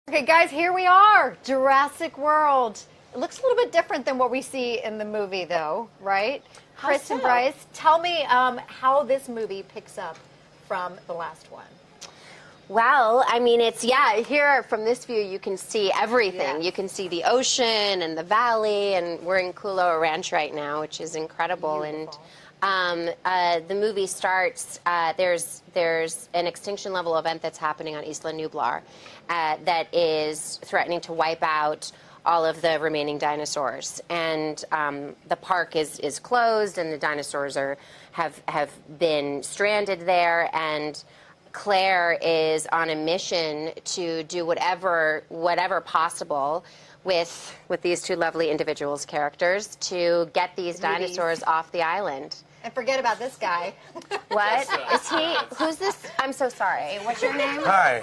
Okay, guys, here we are, Jurassic World. It looks a little bit different than what we see in the movie, though, right? Chris and Bryce, tell me how this movie picks up from the last one. Well, I mean, it's, here from this view, you can see everything. Yes. You can see the ocean and the valley, and we're in Kualoa Ranch right now, which is incredible. Beautiful. And the movie starts, there's an extinction level event that's happening on Isla Nublar that is threatening to wipe out all of the remaining dinosaurs. And the park is closed, and the dinosaurs have been stranded there, and Claire is on a mission to do whatever possible with these two lovely individuals characters to get these dinosaurs off the island. And forget about this guy. What? Is he? Who's this? I'm so sorry. What's your name? Hi.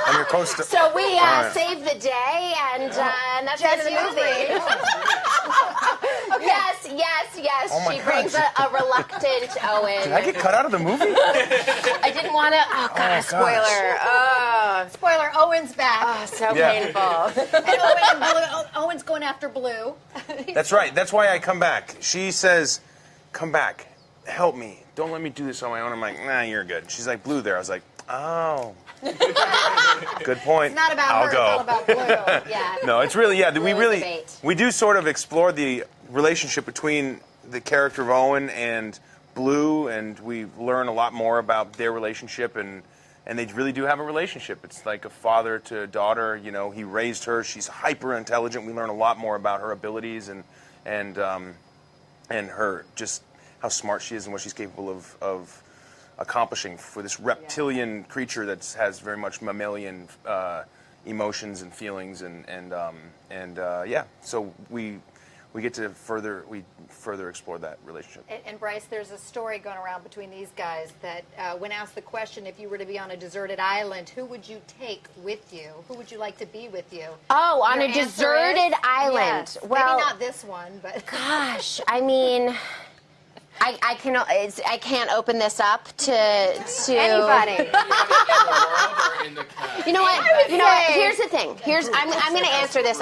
I'm your co-star. So we saved the day, and that's the end of the movie. Yes. Oh my She brings a reluctant Owen. Did I get cut out of the movie? I didn't want to. Oh, God, spoiler. Oh. Spoiler, Owen's back. Oh, so Yeah. painful. And Owen and Blue, Owen's going after Blue. That's right. That's why I come back. She says, come back. Help me. Don't let me do this on my own. I'm like, nah, you're good. She's like, Blue there. I was like, oh. Good point. It's not about I'll her, go. it's all about Blue. Yeah. No, it's really, Debate. we do sort of explore the relationship between the character of Owen and Blue, and we learn a lot more about their relationship, and they really do have a relationship. It's like a father to daughter. You know, he raised her. She's hyper intelligent. We learn a lot more about her abilities and her, just how smart she is and what she's capable of accomplishing for this reptilian creature that has very much mammalian emotions and feelings, so we get to further explore that relationship. And Bryce, there's a story going around between these guys that when asked the question, if you were to be on a deserted island, who would you take with you? Who would you like to be with you? Oh, on Your a answer deserted is, island. yes. Well, maybe not this one, but gosh, I mean, I can't open this up to anybody. You know what? Here's the thing. I'm going to answer this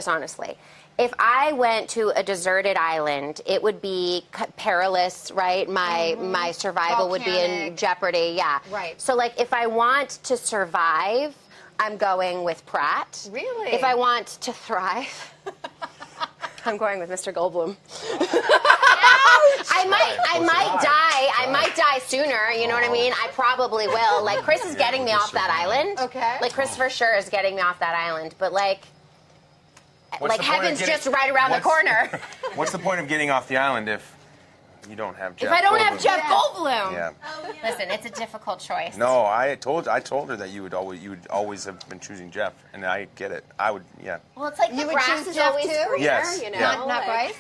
honestly. If I went to a deserted island, it would be perilous, right? My survival would be in jeopardy. Yeah. Right. So, like, if I want to survive, I'm going with Pratt. Really? If I want to thrive, I'm going with Mr. Goldblum. I might die sooner, you know what I mean? I probably will. Like, Chris is getting me off that island. Okay. Like, Chris for sure is getting me off that island. But, like heaven's just right around the corner. What's the point of getting off the island if you don't have Jeff If I don't Goldblum? have Jeff Goldblum. Yeah. Listen, it's a difficult choice. No, I told her that you would always have been choosing Jeff, and I get it. I would, yeah. Well, it's like You the would grass choose is Jeff always too? greener, Yes, you know. yeah. not Bryce.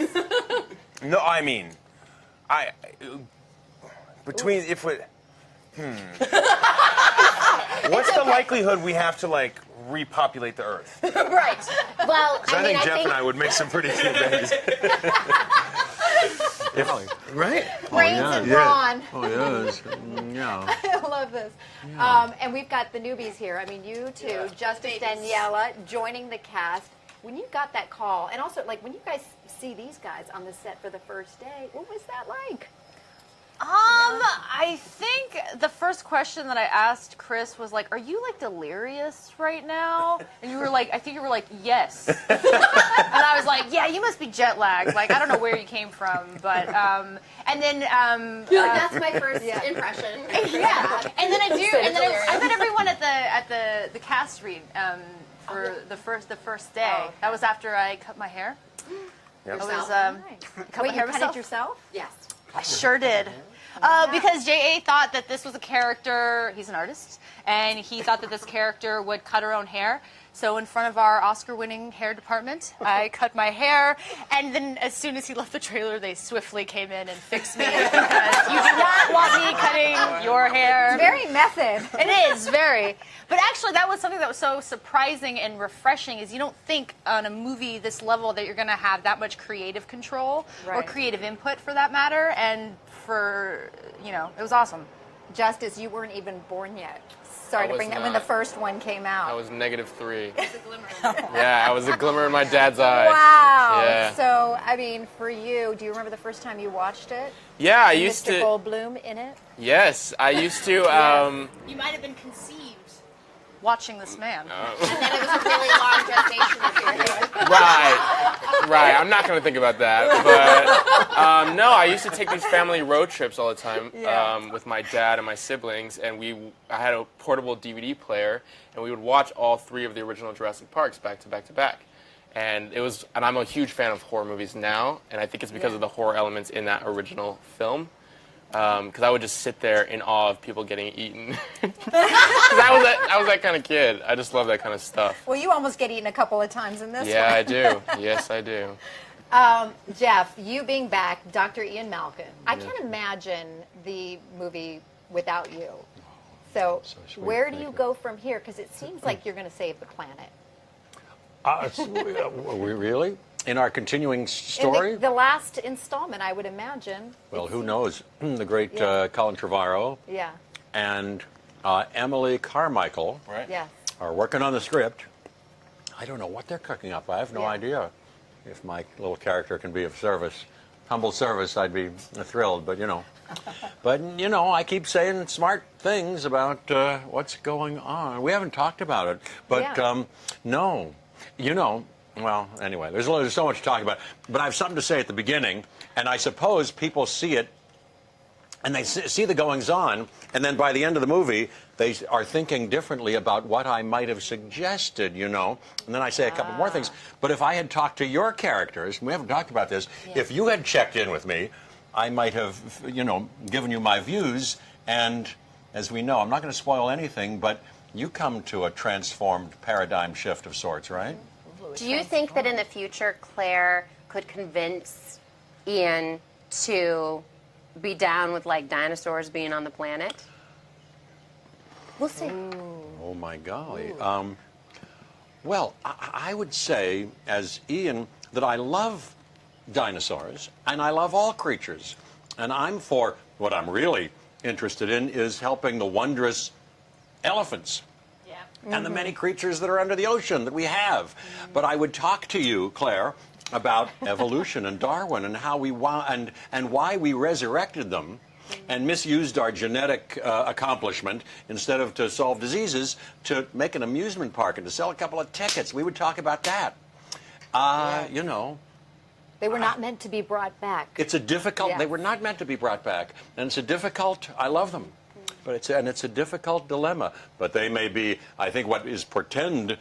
No, I mean, between if we, what's the likelihood we have to like repopulate the Earth? Right. Well, I think Jeff and I would make some pretty good babies. Right? Brains and brawn. Oh, yes. Yeah. I love this. And we've got the newbies here. I mean, you two, Justice Daniela, joining the cast. When you got that call, and also, like, when you guys see these guys on the set for the first day, what was that like? I think the first question that I asked Chris was like, "Are you like delirious right now?" And you were like, "I think you were like, yes." And I was like, "Yeah, you must be jet lagged. Like, I don't know where you came from, but." And then that's my first impression. Yeah, and then I met everyone at the cast read for the first day. Oh, okay. That was after I cut my hair. Yep. I was cut Wait, my hair you cut myself. it yourself? Yes. I sure did. Because J.A. thought that this was a character, he's an artist, and he thought that this character would cut her own hair. So in front of our Oscar-winning hair department, I cut my hair, and then as soon as he left the trailer, they swiftly came in and fixed me because you do not want me cutting your hair. It's very method. It is, very. But actually, that was something that was so surprising and refreshing is you don't think on a movie this level that you're going to have that much creative control or Right. creative input for that matter. And it was awesome. Justice, you weren't even born yet. Sorry I to was bring that when the not. first one came out. I was -3. Yeah, I was a glimmer in my dad's eye. Wow. Yeah. So, I mean, for you, do you remember the first time you watched it? Yeah, I And used Mr. to. Goldblum in it? Yes, I used to. You might have been conceived watching this man. And then it was a really long gestational period. Right. I'm not going to think about that. But no, I used to take these family road trips all the time with my dad and my siblings, and I had a portable DVD player, and we would watch all 3 of the original Jurassic Parks back to back to back. And I'm a huge fan of horror movies now, and I think it's because of the horror elements in that original film. Because I would just sit there in awe of people getting eaten. Because I was that kind of kid. I just love that kind of stuff. Well, you almost get eaten a couple of times in this one. Yeah, I do. Yes, I do. Jeff, you being back, Dr. Ian Malcolm, I can't imagine the movie without you. So sweet. where do Thank you you. go from here? Because it seems like you're going to save the planet. We really? In our continuing story? In the last installment, I would imagine. Well, who knows? The great Yeah. Colin Trevorrow Yeah. and Emily Carmichael Right? Yes. are working on the script. I don't know what they're cooking up. I have no Yeah. idea. If my little character can be of service, humble service, I'd be thrilled. But I keep saying smart things about what's going on. We haven't talked about it, but Yeah. no, Well, anyway, there's so much to talk about. But I have something to say at the beginning, and I suppose people see it, and they see the goings-on, and then by the end of the movie, they are thinking differently about what I might have suggested, And then I say a couple more things. But if I had talked to your characters, and we haven't talked about this, if you had checked in with me, I might have, given you my views. And as we know, I'm not going to spoil anything, but you come to a transformed paradigm shift of sorts, right? Do you think that in the future Claire could convince Ian to be down with like dinosaurs being on the planet? We'll see. Oh my golly. Well, I would say, as Ian, that I love dinosaurs and I love all creatures. And what I'm really interested in is helping the wondrous elephants. And the many creatures that are under the ocean that we have. But I would talk to you, Claire, about evolution and Darwin and how and why we resurrected them and misused our genetic accomplishment instead of to solve diseases to make an amusement park and to sell a couple of tickets. We would talk about that. They were not meant to be brought back. It's a difficult. Yeah. They were not meant to be brought back, and it's a difficult. I love them. But it's a difficult dilemma. But they may be. I think the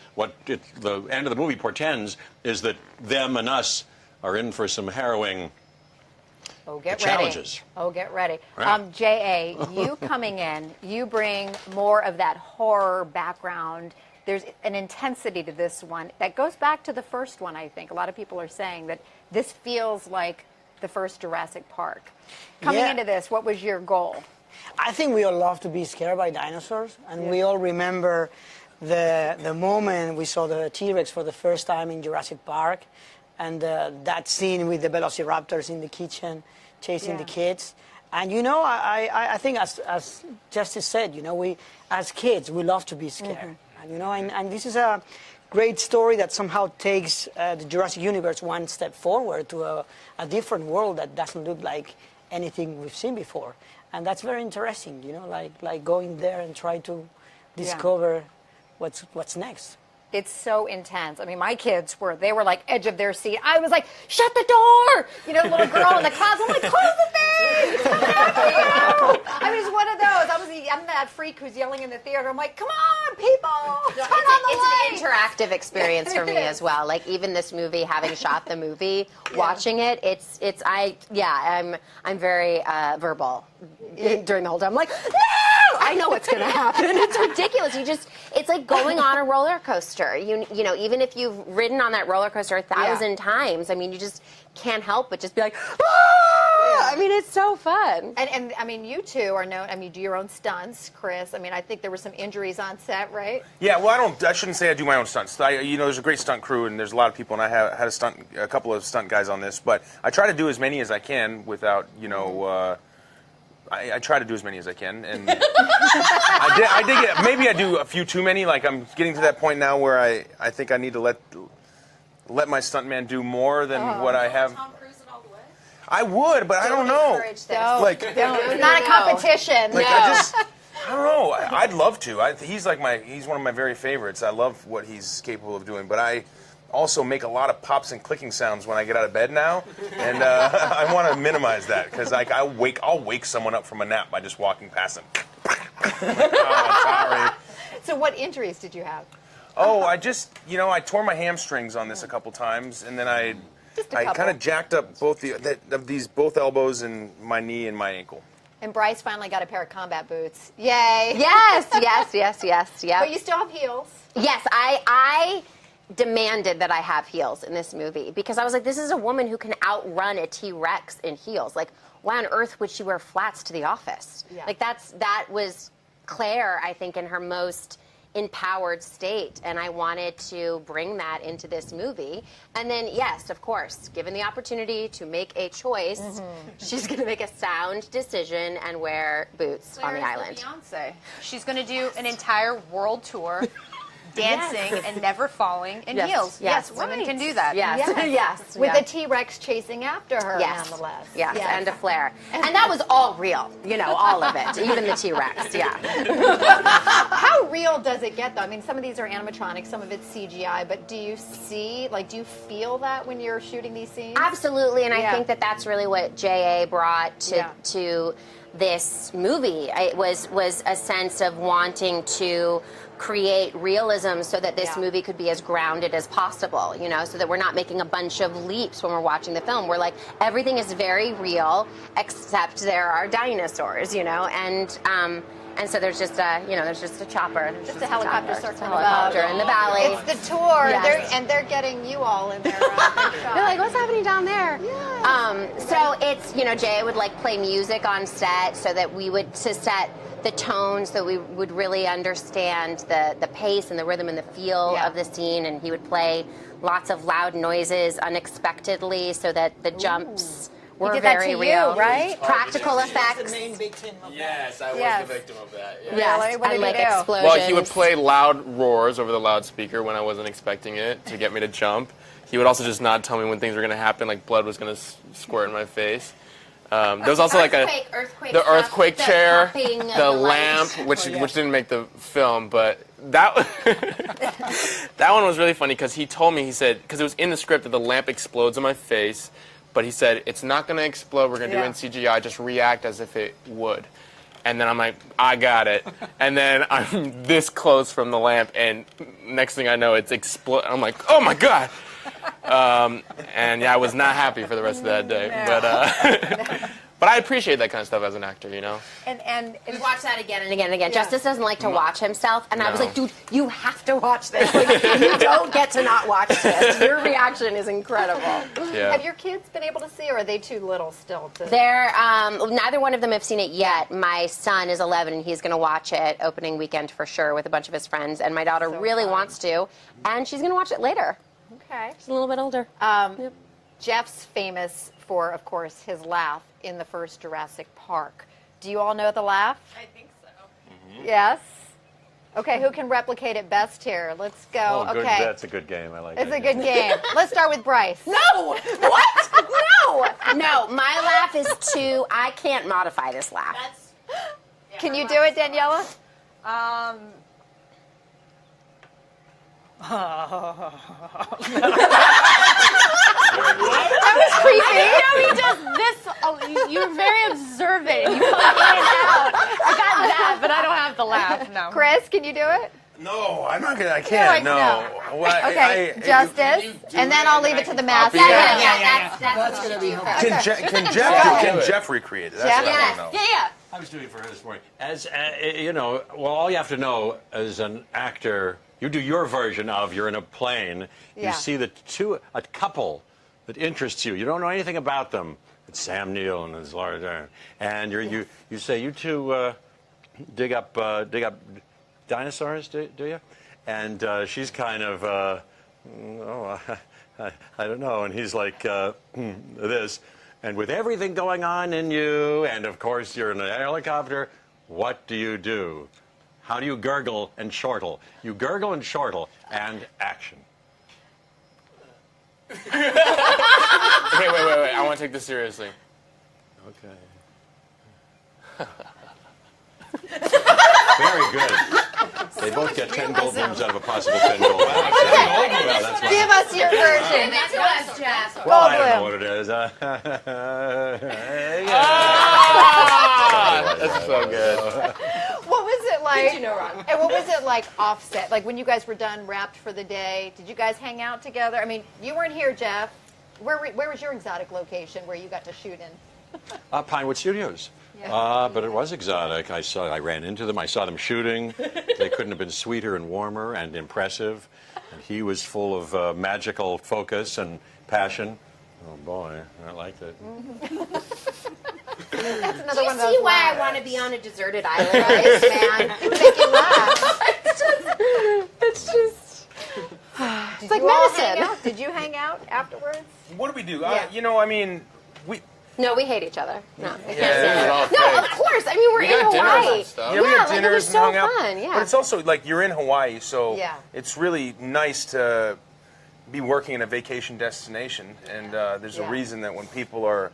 end of the movie portends is that them and us are in for some harrowing challenges. Oh, get ready. Right. J.A., you coming in, you bring more of that horror background. There's an intensity to this one that goes back to the first one, I think. A lot of people are saying that this feels like the first Jurassic Park. Coming into this, what was your goal? I think we all love to be scared by dinosaurs, and we all remember the moment we saw the T-Rex for the first time in Jurassic Park, and that scene with the Velociraptors in the kitchen chasing the kids. And I think as Justice said, we as kids we love to be scared, and this is a great story that somehow takes the Jurassic universe one step forward to a different world that doesn't look like anything we've seen before. And that's very interesting, like going there and try to discover what's next. It's so intense. I mean, my kids were like edge of their seat. I was like, shut the door! Little girl in the closet. I'm like, close the thing! It's coming after you! I mean, it's one of those. I'm that freak who's yelling in the theater. I'm like, come on, people! Turn on the light! It's an interactive experience for me as well. Like even this movie, having shot the movie, watching it, I'm very verbal during the whole time. I'm like, no! I know what's going to happen. It's ridiculous. It's like going on a roller coaster. Even if you've ridden on that roller coaster 1,000 times, I mean, you just can't help but just be like, ah! I mean, it's so fun. And I mean, you two are known. I mean, you do your own stunts, Chris. I mean, I think there were some injuries on set, right? Yeah, well, I shouldn't say I do my own stunts. There's a great stunt crew, and there's a lot of people, and I had a couple of stunt guys on this, but I try to do as many as I can without, I try to do as many as I can, and I did get, maybe I do a few too many. Like I'm getting to that point now where I think I need to let my stuntman do more than what I have. Tom Cruise it all the way? I would, but I don't know. Encourage this. Like, It's not a competition. like I don't know. I'd love to. He's one of my very favorites. I love what he's capable of doing, but I also make a lot of pops and clicking sounds when I get out of bed now, and I want to minimize that because like I'll wake someone up from a nap by just walking past them. Oh, sorry. So what injuries did you have? Oh, I I tore my hamstrings on this a couple times, and then I kind of jacked up both both elbows and my knee and my ankle. And Bryce finally got a pair of combat boots. Yay! Yes. Yeah. But you still have heels. Yes, I demanded that I have heels in this movie because I was like, this is a woman who can outrun a T-Rex in heels. Like, why on earth would she wear flats to the office? Yeah. Like, that was Claire, I think, in her most empowered state, and I wanted to bring that into this movie. And then, yes, of course, given the opportunity to make a choice, she's going to make a sound decision and wear boots on the island. Beyonce. She's going to do an entire world tour. Dancing and never falling in heels. Yes, women can do that. Yes. With a T-Rex chasing after her, Yes. nonetheless. Yes, and a flare. And that was all real, all of it, even the T-Rex, yeah. How real does it get, though? I mean, some of these are animatronic, some of it's CGI, but do you feel that when you're shooting these scenes? Absolutely, and I think that that's really what J.A. brought to this movie. It was a sense of wanting to create realism so that this movie could be as grounded as possible, so that we're not making a bunch of leaps when we're watching the film. We're like, everything is very real, except there are dinosaurs, and so there's just a chopper. Just a helicopter circling helicopter in the valley. It's the tour, Yes. they're getting you all in their shot. They're like, what's happening down there? So it's, Jay would play music on set so that we would, to set the tone so we would really understand the pace and the rhythm and the feel of the scene, and he would play lots of loud noises unexpectedly so that the jumps were did that very to real. you, right? Practical effects. The main victim of Yes, I was Yes. the victim of that. Yeah. Yes, Really? What and did he do? explosions. Well, he would play loud roars over the loudspeaker when I wasn't expecting it to get me to jump. He would also just not tell me when things were going to happen, like blood was going to squirt in my face. There was also earthquake the stuff, earthquake the chair, popping of the lights. lamp, which didn't make the film, but that that one was really funny because he told me, he said, because it was in the script that the lamp explodes in my face, but he said it's not going to explode. We're going to do it in CGI. Just react as if it would. And then I'm like, I got it. And then I'm this close from the lamp, and next thing I know, it's explode. I'm like, oh my god. And I was not happy for the rest of that day. No. But I appreciate that kind of stuff as an actor, And We watch that again and again and again. Justice doesn't like to watch himself, and I was No. like, dude, you have to watch this. You don't get to not watch this. Your reaction is incredible. Yeah. have your kids been able to see, or are they too little still to? They're neither one of them have seen it yet. My son is 11, and he's going to watch it opening weekend for sure with a bunch of his friends, and my daughter really wants to, and she's going to watch it later. Okay. She's a little bit older. Jeff's famous for, of course, his laugh in the first Jurassic Park. Do you all know the laugh? I think so. Yes? Okay, who can replicate it best here? Let's go. Oh, good. Okay. That's a good game. I like It's that a good game. Let's start with Bryce. No! What? No, my laugh is too. I can't modify this laugh. Can you do it, Daniela? He does this. Oh, you're very observant. You put it in and out. I got that, but I don't have the laugh. No. Chris, can you do it? No, I'm not gonna. I can't. You're like, no. Well, Okay, Justice, and then I'll leave it to the master. That's going to be hard. Can Jeff recreate it? That's Jeff? what I want to know. Yeah. I was doing it for her this morning. As all you have to know as an actor, you do your version of you're in a plane. Yeah. You see a couple that interests you. You don't know anything about them. It's Sam Neill and it's Laura Dern, and you say you two dig up dinosaurs, do you? And she's kind of I don't know, and he's like this. and with everything going on in you, and of course you're in a helicopter, what do you do? How do you gurgle and chortle? You gurgle and chortle, and action. Okay, wait. I want to take this seriously. Okay. Very good. They both get 10 Goldblums out of a possible 10 Goldblums. Well, that's fine. Give us your version. To us, Jeff. Well, I don't know what it is. That's so good. What was it like? You know, Ron. And what was it like offset? Like when you guys were done, wrapped for the day, did you guys hang out together? I mean, you weren't here, Jeff. Where was your exotic location where you got to shoot in? Pinewood Studios. But it was exotic. I ran into them. I saw them shooting. They couldn't have been sweeter and warmer and impressive. And he was full of magical focus and passion. Oh boy, I liked it. That's another Do you one of those see why I laughs. want to be on a deserted island, right, man? Make you laugh. It's just. Did like you all medicine. hang out? Did you hang out afterwards? What do we do? Yeah. You know, I mean, we. No, we hate each other. No, we can't Yeah. stand All it. No, fake. of course. I mean, we're We in got dinners Hawaii. and stuff. Yeah, we had like, it dinners was and so hung out. fun. Yeah. But it's also like you're in Hawaii, so Yeah. it's really nice to be working in a vacation destination. And there's Yeah. a reason that when people are,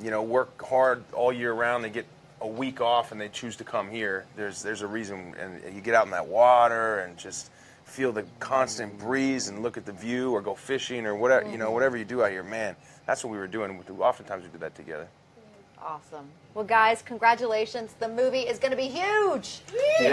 work hard all year round, they get a week off and they choose to come here. There's a reason, and you get out in that water and just feel the constant breeze and look at the view, or go fishing, or whatever whatever you do out here. Man, that's what we were doing. Oftentimes we do that together. Awesome. Well, guys, congratulations. The movie is going to be huge. Yeah.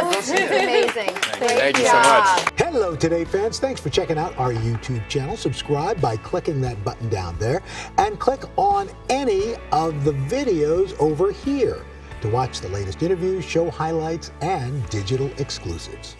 Yes. It's amazing. Thank you so much. Hello, Today fans. Thanks for checking out our YouTube channel. Subscribe by clicking that button down there and click on any of the videos over here to watch the latest interviews, show highlights, and digital exclusives.